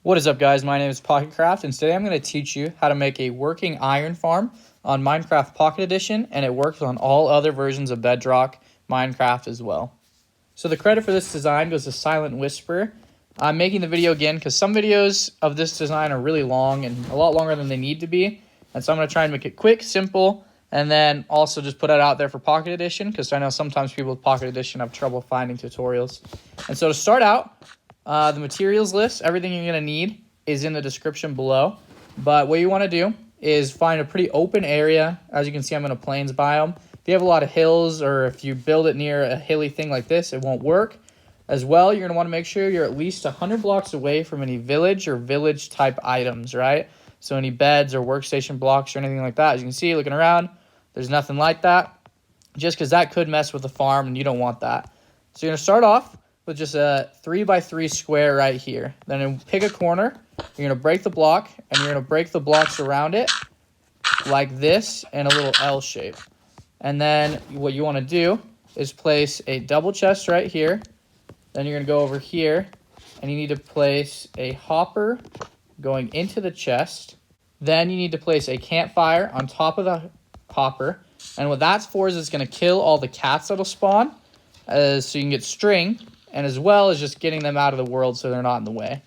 What is up, guys? My name is PocketCraft, and today I'm going to teach you how to make a working iron farm on Minecraft Pocket Edition, and it works on all other versions of Bedrock Minecraft as well. So the credit for this design goes to Silent Whisper. I'm making the video again because some videos of this design are really long and a lot longer than they need to be, and so I'm going to try and make it quick, simple, and then also just put it out there for Pocket Edition because I know sometimes people with Pocket Edition have trouble finding tutorials. And so to start out, the materials list, everything you're going to need is in the description below. But what you want to do is find a pretty open area. As you can see, I'm in a plains biome. If you have a lot of hills or if you build it near a hilly thing like this, it won't work. As well, you're going to want to make sure you're at least 100 blocks away from any village or village type items, right? So any beds or workstation blocks or anything like that. As you can see, looking around, there's nothing like that. Just because that could mess with the farm and you don't want that. So you're going to start off with just a 3x3 square right here. Then pick a corner, you're going to break the block, and you're going to break the blocks around it like this in a little L shape. And then what you want to do is place a double chest right here. Then you're going to go over here, and you need to place a hopper going into the chest. Then you need to place a campfire on top of the hopper. And what that's for is it's going to kill all the cats that'll spawn, so you can get string, and as well as just getting them out of the world so they're not in the way.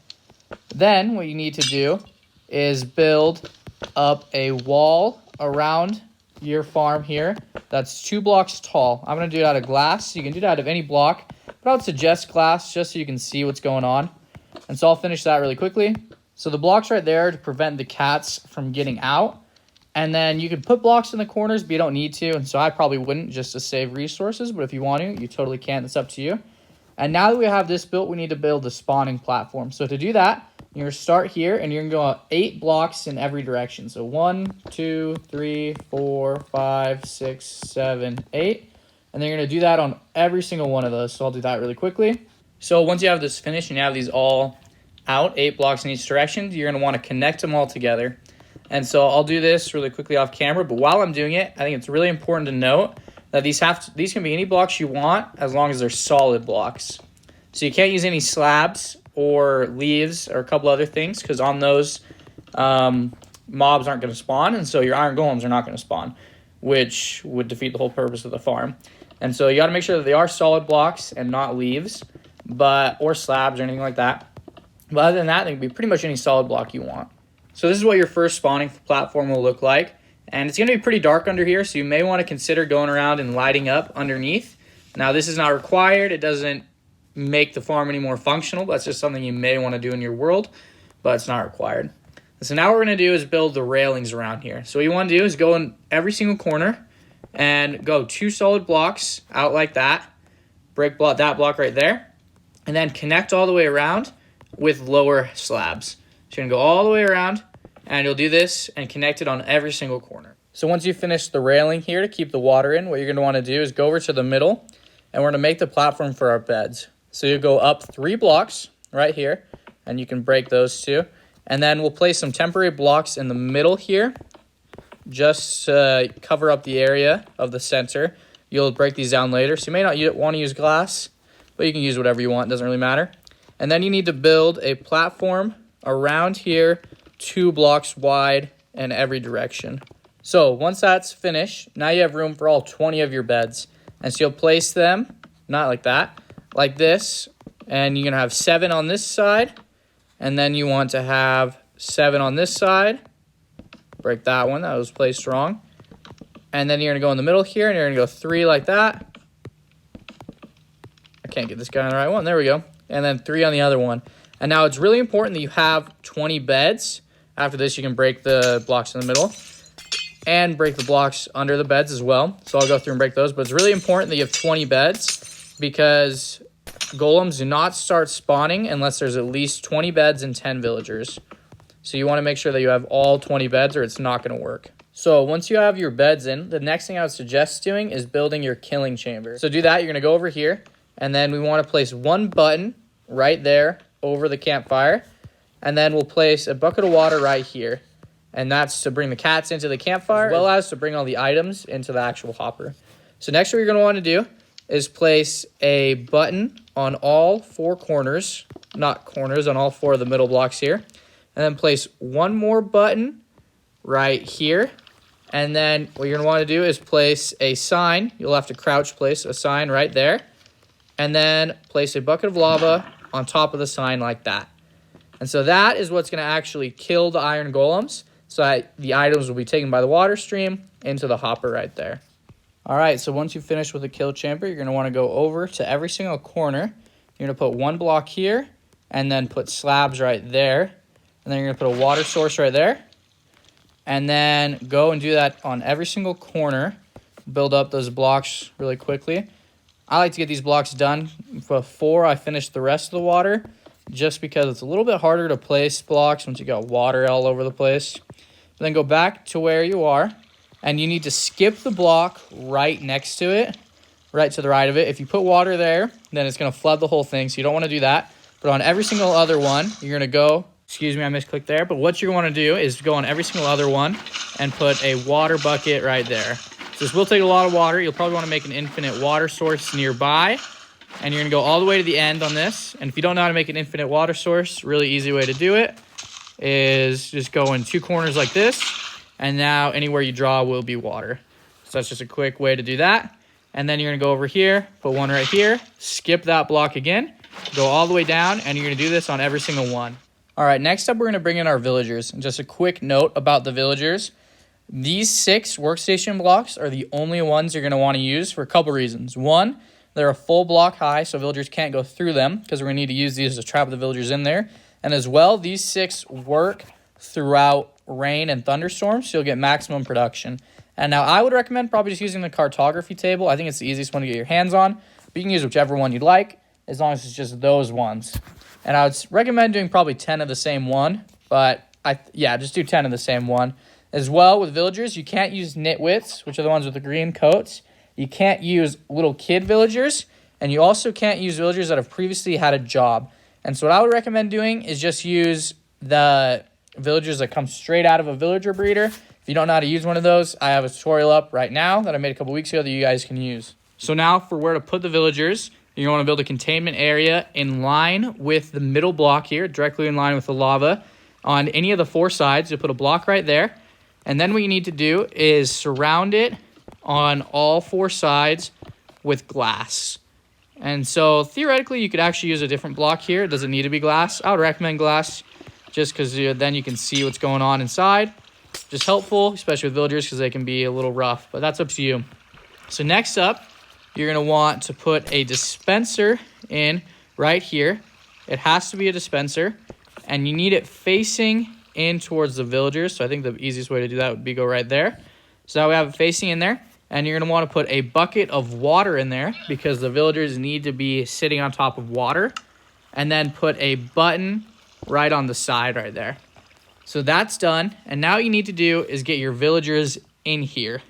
Then what you need to do is build up a wall around your farm here that's 2 blocks tall. I'm going to do it out of glass. You can do it out of any block, but I would suggest glass just so you can see what's going on. And so I'll finish that really quickly. So the blocks right there to prevent the cats from getting out. And then you can put blocks in the corners, but you don't need to. And so I probably wouldn't, just to save resources. But if you want to, you totally can. It's up to you. And now that we have this built, we need to build the spawning platform. So to do that, you're going to start here, and you're going to go 8 blocks in every direction. So 1, 2, 3, 4, 5, 6, 7, 8. And then you're going to do that on every single one of those. So I'll do that really quickly. So once you have this finished and you have these all out, 8 blocks in each direction, you're going to want to connect them all together. And so I'll do this really quickly off camera. But while I'm doing it, I think it's really important to note that these can be any blocks you want as long as they're solid blocks. So you can't use any slabs or leaves or a couple other things because on those, mobs aren't going to spawn, and so your iron golems are not going to spawn, which would defeat the whole purpose of the farm. And so you got to make sure that they are solid blocks and not leaves, or slabs or anything like that. But other than that, they can be pretty much any solid block you want. So this is what your first spawning platform will look like. And it's going to be pretty dark under here, so you may want to consider going around and lighting up underneath. Now, this is not required. It doesn't make the farm any more functional. That's just something you may want to do in your world, but it's not required. So now what we're going to do is build the railings around here. So what you want to do is go in every single corner and go 2 solid blocks out like that. Break that block right there. And then connect all the way around with lower slabs. So you're going to go all the way around, and you'll do this and connect it on every single corner. So once you finish the railing here to keep the water in, what you're going to want to do is go over to the middle, and we're going to make the platform for our beds. So you go up 3 blocks right here, and you can break those 2. And then we'll place some temporary blocks in the middle here, just to cover up the area of the center. You'll break these down later, so you may not want to use glass, but you can use whatever you want. It doesn't really matter. And then you need to build a platform around here, 2 blocks wide in every direction. So once that's finished, now you have room for all 20 of your beds. And so you'll place them, not like that, like this. And you're going to have 7 on this side. And then you want to have 7 on this side. Break that one, that was placed wrong. And then you're going to go in the middle here, and you're going to go 3 like that. I can't get this guy on the right one. There we go. And then 3 on the other one. And now it's really important that you have 20 beds. After this, you can break the blocks in the middle and break the blocks under the beds as well. So I'll go through and break those. But it's really important that you have 20 beds because golems do not start spawning unless there's at least 20 beds and 10 villagers. So you want to make sure that you have all 20 beds or it's not going to work. So once you have your beds in, the next thing I would suggest doing is building your killing chamber. So do that. You're going to go over here, and then we want to place 1 button right there over the campfire, and then we'll place a bucket of water right here, and that's to bring the cats into the campfire as well as to bring all the items into the actual hopper. So next what you're going to want to do is place a button on all four corners, not corners, on all four of the middle blocks here. And then place one more button right here. And then what you're going to want to do is place a sign. You'll have to crouch place a sign right there. And then place a bucket of lava on top of the sign like that. And so that is what's going to actually kill the iron golems. So that the items will be taken by the water stream into the hopper right there. All right, so once you've finished with the kill chamber, you're going to want to go over to every single corner. You're going to put one block here and then put slabs right there. And then you're going to put a water source right there. And then go and do that on every single corner. Build up those blocks really quickly. I like to get these blocks done before I finish the rest of the water, just because it's a little bit harder to place blocks once you got water all over the place. Then go back to where you are, and you need to skip the block right next to it, right to the right of it. If you put water there, then it's going to flood the whole thing, so you don't want to do that. But on every single other one, you're going to go, excuse me, I misclicked there, but what you're going to do is go on every single other one and put a water bucket right there. So this will take a lot of water. You'll probably want to make an infinite water source nearby, and you're going to go all the way to the end on this. And if you don't know how to make an infinite water source, really easy way to do it is just go in two corners like this, and now anywhere you draw will be water. So that's just a quick way to do that. And then you're going to go over here, put one right here, skip that block again, go all the way down, and you're going to do this on every single one. All right, next up we're going to bring in our villagers. And just a quick note about the villagers. These 6 workstation blocks are the only ones you're going to want to use for a couple reasons. One, they're a full block high, so villagers can't go through them because we're going to need to use these to trap the villagers in there. And as well, these 6 work throughout rain and thunderstorms, so you'll get maximum production. And now I would recommend probably just using the cartography table. I think it's the easiest one to get your hands on. But you can use whichever one you'd like, as long as it's just those ones. And I would recommend doing probably 10 of the same one. But, just do 10 of the same one. As well, with villagers, you can't use nitwits, which are the ones with the green coats. You can't use little kid villagers. And you also can't use villagers that have previously had a job. And so what I would recommend doing is just use the villagers that come straight out of a villager breeder. If you don't know how to use one of those, I have a tutorial up right now that I made a couple weeks ago that you guys can use. So now for where to put the villagers, you're going to build a containment area in line with the middle block here, directly in line with the lava. On any of the 4 sides, you'll put a block right there. And then what you need to do is surround it on all 4 sides with glass. And so theoretically, you could actually use a different block here. It doesn't need to be glass. I would recommend glass just because then you can see what's going on inside. Just helpful, especially with villagers because they can be a little rough, but that's up to you. So next up, you're going to want to put a dispenser in right here. It has to be a dispenser, and you need it facing in towards the villagers. So I think the easiest way to do that would be go right there. So now we have it facing in there. And you're going to want to put a bucket of water in there because the villagers need to be sitting on top of water. And then put a button right on the side right there. So that's done. And now what you need to do is get your villagers in here.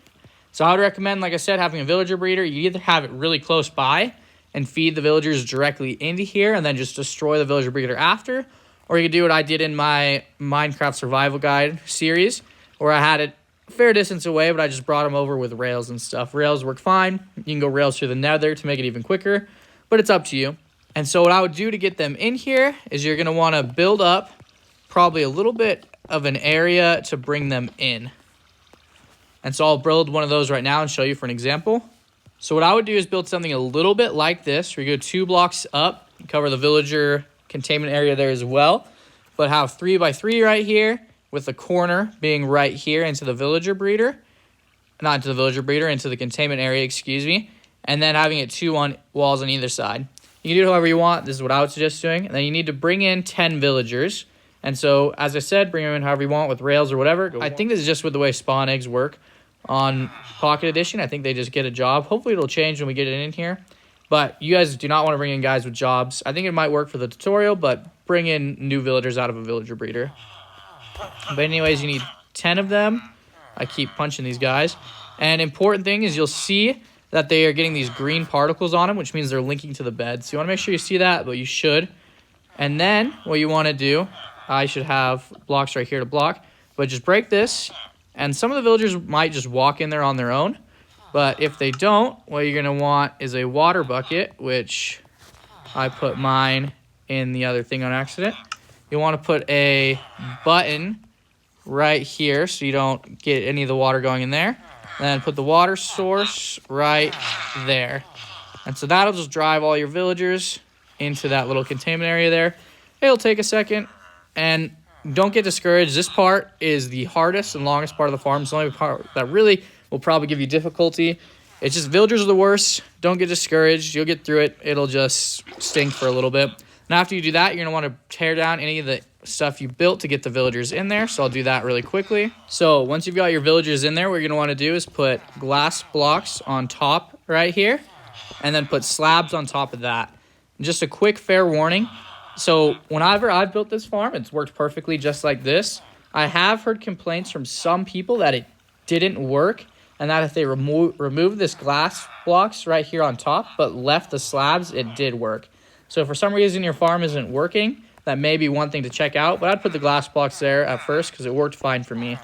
So I would recommend, like I said, having a villager breeder. You either have it really close by and feed the villagers directly into here and then just destroy the villager breeder after. Or you could do what I did in my Minecraft Survival Guide series, where I had it fair distance away, but I just brought them over with rails and stuff. Rails work fine. You can go rails through the nether to make it even quicker, but it's up to you. And so what I would do to get them in here is you're going to want to build up probably a little bit of an area to bring them in. And so I'll build one of those right now and show you for an example. So what I would do is build something a little bit like this, where you go 2 blocks up, cover the villager containment area there as well, but have 3 by 3 right here, with the corner being right here into the villager breeder. Not into the villager breeder, into the containment area, excuse me. And then having it 2 on walls on either side. You can do it however you want. This is what I would suggest doing. And then you need to bring in 10 villagers. And so, as I said, bring them in however you want with rails or whatever. I think this is just with the way spawn eggs work on Pocket Edition. I think they just get a job. Hopefully it'll change when we get it in here. But you guys do not want to bring in guys with jobs. I think it might work for the tutorial, but bring in new villagers out of a villager breeder. But anyways, you need 10 of them. I keep punching these guys. And important thing is you'll see that they are getting these green particles on them, which means they're linking to the bed. So you want to make sure you see that, but you should. And then what you want to do, I should have blocks right here to block, but just break this. And some of the villagers might just walk in there on their own. But if they don't, what you're going to want is a water bucket, which I put mine in the other thing on accident. You want to put a button right here so you don't get any of the water going in there. And then put the water source right there. And so that'll just drive all your villagers into that little containment area there. It'll take a second, and don't get discouraged. This part is the hardest and longest part of the farm. It's the only part that really will probably give you difficulty. It's just villagers are the worst. Don't get discouraged. You'll get through it. It'll just stink for a little bit. And after you do that, you're going to want to tear down any of the stuff you built to get the villagers in there. So I'll do that really quickly. So once you've got your villagers in there, what you're going to want to do is put glass blocks on top right here, and then put slabs on top of that. And just a quick fair warning. So whenever I've built this farm, it's worked perfectly just like this. I have heard complaints from some people that it didn't work, and that if they removed this glass blocks right here on top but left the slabs, it did work. So if for some reason your farm isn't working, that may be one thing to check out, but I'd put the glass blocks there at first because it worked fine for me.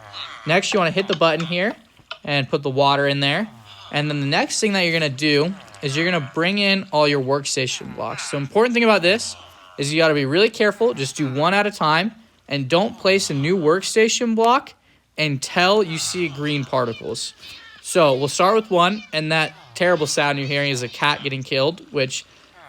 Next, you want to hit the button here and put the water in there. And then the next thing that you're going to do is you're going to bring in all your workstation blocks. So important thing about this is you got to be really careful. Just do one at a time, and don't place a new workstation block until you see green particles. So we'll start with one, and that terrible sound you're hearing is a cat getting killed, which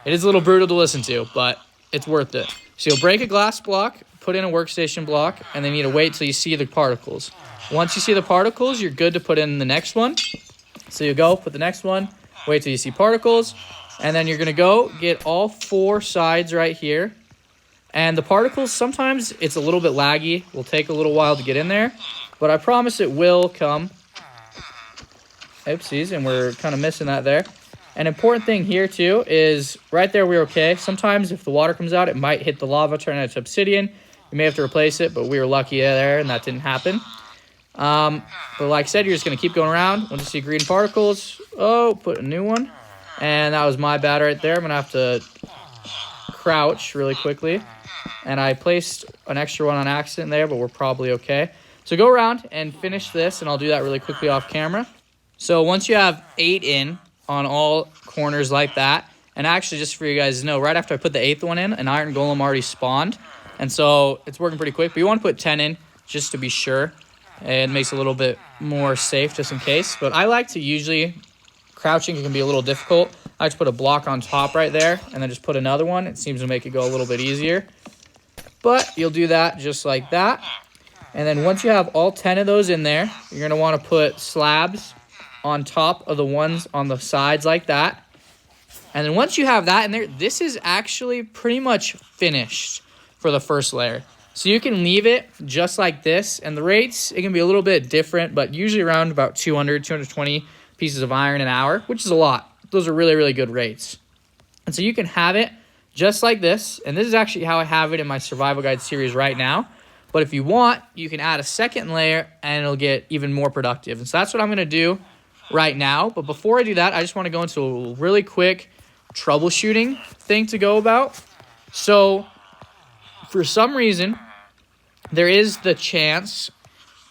it is a little brutal to listen to, but it's worth it. So you'll break a glass block, put in a workstation block, and then you need to wait till you see the particles. Once you see the particles, you're good to put in the next one. So you go, put the next one, wait till you see particles, and then you're going to go get all four sides right here. And the particles, sometimes it's a little bit laggy. Will take a little while to get in there, but I promise it will come. Oopsies, and we're kind of missing that there. An important thing here too is right there we're okay. Sometimes if the water comes out, it might hit the lava, turn it into obsidian. You may have to replace it, but we were lucky there and that didn't happen. But like I said, you're just going to keep going around. Once you see green particles, put a new one. And that was my bad right there. I'm going to have to crouch really quickly. And I placed an extra one on accident there, but we're probably okay. So go around and finish this, and I'll do that really quickly off camera. So once you have 8 in on all corners like that, and actually just for you guys to know, right after I put the 8th one in, an iron golem already spawned. And so it's working pretty quick, but you want to put 10 in just to be sure. It makes it a little bit more safe just in case. But I like to usually, crouching can be a little difficult. I like to put a block on top right there and then just put another one. It seems to make it go a little bit easier. But you'll do that just like that. And then once you have all 10 of those in there, you're going to want to put slabs on top of the ones on the sides like that. And then once you have that in there, this is actually pretty much finished for the first layer. So you can leave it just like this, and the rates, it can be a little bit different, but usually around about 200, 220 pieces of iron an hour, which is a lot. Those are really, really good rates. And so you can have it just like this, and this is actually how I have it in my survival guide series right now. But if you want, you can add a second layer, and it'll get even more productive. And so that's what I'm going to do right now. But before I do that, I just want to go into a really quick troubleshooting thing to go about. So for some reason, there is the chance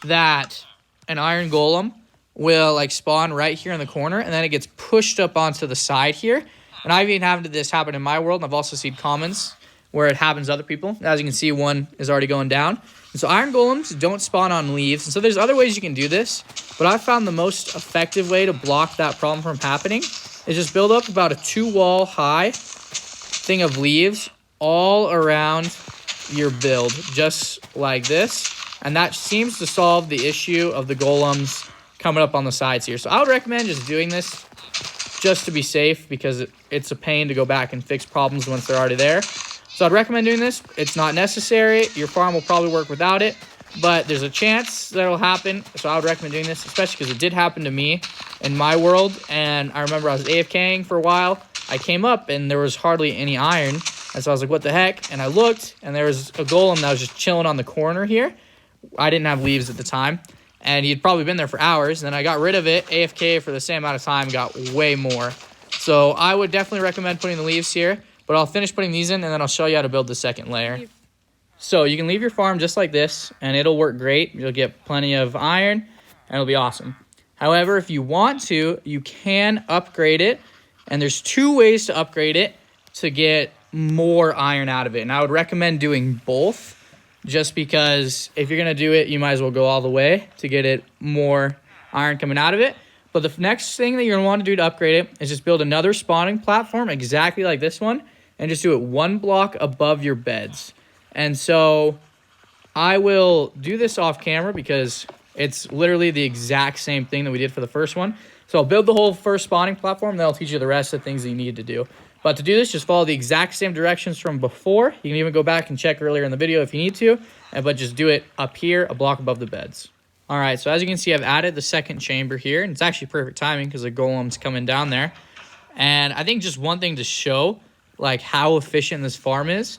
that an iron golem will like spawn right here in the corner, and then it gets pushed up onto the side here. And I've even had this happen in my world, and I've also seen comments where it happens to other people. As you can see, one is already going down. And so iron golems don't spawn on leaves. And so there's other ways you can do this, but I found the most effective way to block that problem from happening is just build up about a 2-wall high thing of leaves all around your build, just like this. And that seems to solve the issue of the golems coming up on the sides here. So I would recommend just doing this just to be safe, because it's a pain to go back and fix problems once they're already there. So I'd recommend doing this. It's not necessary. Your farm will probably work without it, but there's a chance that it'll happen. So I would recommend doing this, especially because it did happen to me in my world. And I remember I was AFKing for a while. I came up and there was hardly any iron. And so I was like, what the heck? And I looked, and there was a golem that was just chilling on the corner here. I didn't have leaves at the time, and he'd probably been there for hours. And then I got rid of it, AFK for the same amount of time, got way more. So I would definitely recommend putting the leaves here, but I'll finish putting these in, and then I'll show you how to build the second layer. So you can leave your farm just like this, and it'll work great. You'll get plenty of iron, and it'll be awesome. However, if you want to, you can upgrade it, and there's 2 ways to upgrade it to get more iron out of it. And I would recommend doing both, just because if you're going to do it, you might as well go all the way to get it more iron coming out of it. But the next thing that you're going to want to do to upgrade it is just build another spawning platform exactly like this one, and just do it one block above your beds. And so I will do this off camera because it's literally the exact same thing that we did for the first one. So I'll build the whole first spawning platform, then I'll teach you the rest of the things that you need to do. But to do this, just follow the exact same directions from before. You can even go back and check earlier in the video if you need to, but just do it up here, a block above the beds. All right, so as you can see, I've added the second chamber here, and it's actually perfect timing because the golem's coming down there. And I think just one thing to show like how efficient this farm is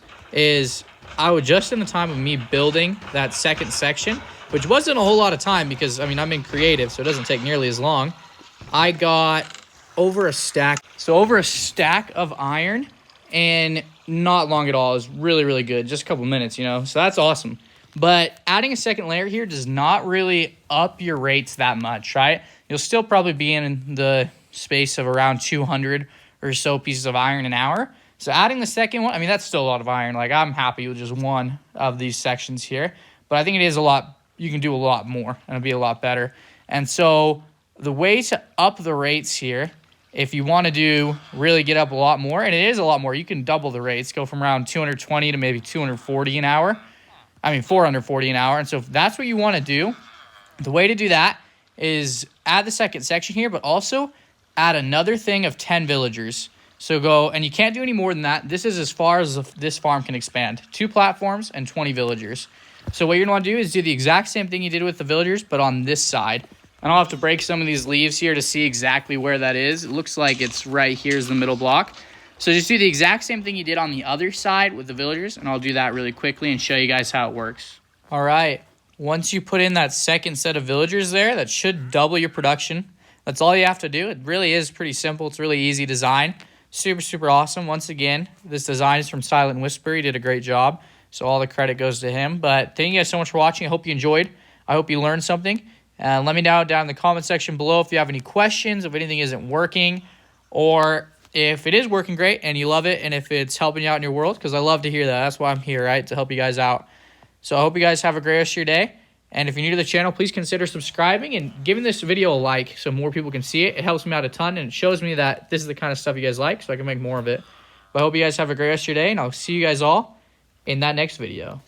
I would just in the time of me building that second section, which wasn't a whole lot of time because, I mean, I'm in creative, so it doesn't take nearly as long. I got over a stack. So over a stack of iron and not long at all. It was really, really good. Just a couple minutes, you know, so that's awesome. But adding a second layer here does not really up your rates that much, right? You'll still probably be in the space of around 200 or so pieces of iron an hour. So adding the second one, I mean, that's still a lot of iron. Like, I'm happy with just one of these sections here. But I think it is a lot, you can do a lot more, and it'll be a lot better. And so the way to up the rates here, if you want to do really get up a lot more, and it is a lot more, you can double the rates, go from around 220 to maybe 240 an hour. I mean, 440 an hour. And so if that's what you want to do, the way to do that is add the second section here, but also add another thing of 10 villagers. So go, and you can't do any more than that. This is as far as this farm can expand. 2 platforms and 20 villagers. So what you're going to want to do is do the exact same thing you did with the villagers, but on this side. And I'll have to break some of these leaves here to see exactly where that is. It looks like it's right here is the middle block. So just do the exact same thing you did on the other side with the villagers, and I'll do that really quickly and show you guys how it works. All right, once you put in that second set of villagers there, that should double your production. That's all you have to do. It really is pretty simple. It's really easy design. Super, super awesome. Once again, this design is from Silent Whisper. He did a great job, so all the credit goes to him. But thank you guys so much for watching. I hope you enjoyed. I hope you learned something. Let me know down in the comment section below if you have any questions, if anything isn't working, or if it is working great and you love it, and if it's helping you out in your world, because I love to hear that. That's why I'm here, right, to help you guys out. So I hope you guys have a great rest of your day. And if you're new to the channel, please consider subscribing and giving this video a like so more people can see it. It helps me out a ton, and it shows me that this is the kind of stuff you guys like, so I can make more of it. But I hope you guys have a great rest of your day, and I'll see you guys all in that next video.